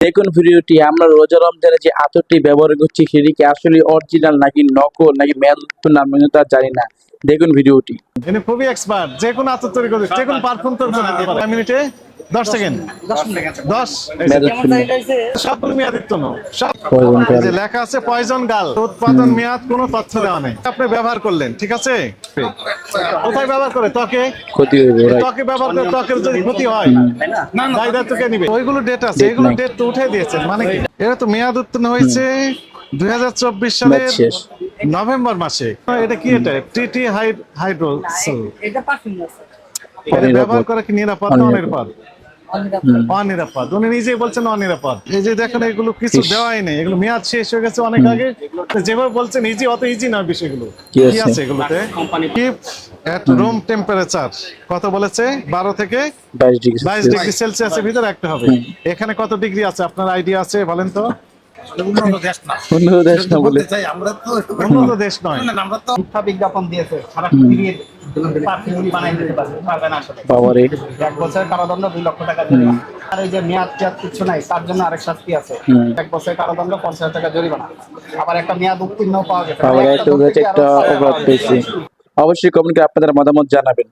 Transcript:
দেখুন ভিডিওটি, আমরা রোজা রমজানে যে আতরটি ব্যবহার করছি সেটি কি আসলে অরিজিনাল নাকি নকল নাকি মেয়াদোত্তীর্ণ আমি কিন্তু তা জানি না। দেখুন ভিডিওটি। ইনি খুবই এক্সপার্ট, যে কোনো আতর তৈরি করতে, যে কোনো পারফিউম তৈরি করতে পারে। 5 মিনিটে 10 সেকেন্ড 10 মেয়াদোত্তীর্ণ সবগুলো মেয়াদোত্তীর্ণ সব। পয়জন এই যে লেখা আছে পয়জন গাল, উৎপাদন মেয়াদ কোনো তথ্য দেওয়া নেই। আপনি ব্যবহার করলেন, ঠিক আছে? কোথায় ব্যবহার করে? ত্বকে। ক্ষতি হইবে, রাইট। ত্বকে ব্যবহার করে ত্বকের যদি ক্ষতি হয় দায় দায়িত্ব কে নিবে? ওইগুলো ডেট আছে, Date এগুলো নাই। ডেট তো উঠে দিয়েছেন, মানে কি? এটা তো মেয়াদ উত্তীর্ণ হয়েছে 2024 সালের ম্যাচ শেষ। নভেম্বর মাসে। এটা কি? এটা টিটি হাইড্রোসল। এটা পারফিউম আছে। এটা অনিরাপদ। ব্যবহার করা কি নিরাপদ না অনিরাপদ। অনিরাপদ? অনিরাপদ, উনি নিজেই বলছেন অনিরাপদ। এই যে দেখেন, এগুলো কিছু ইস। দেওয়াই নেই, এগুলো মেয়াদ শেষ হয়ে গেছে অনেক আগে। যেভাবে বলছেন ইজি, অত ইজি না বিষয়গুলো। কি কি আছে? আছে এগুলোতে? কিপ এট রুম টেম্পারেচার, কত বলেছে? 12 থেকে 22 22 ডিগ্রি ডিগ্রি সেলসিয়াসের ভিতরে রাখতে হবে। এখানে কত ডিগ্রি আছে আপনার আইডিয়া আছে? বলেন তো। অন্য দেশ না বলে। উন্নত দেশ নয়। মিথ্যা বিজ্ঞাপন দিয়েছে, সারা পৃথিবীর পারফিউম বানাই দিতে পারবে না আসলে। বাবারে। 1 বছরের কারাদণ্ড, 2 লক্ষ টাকা জরিমানা। আর এই যে মেয়াদ টেয়াদ কিছু নাই, তার জন্য আরেক শাস্তি আছে। 1 বছরের কারাদণ্ড, 50,000 টাকা জরিমানা। আবার একটা মেয়াদ উত্তীর্ণ পাওয়া গেছে। বাবারে, একটা অপরাধ পেয়েছি। অবশ্যই কমেন্টে আপনাদের মতামত জানাবেন।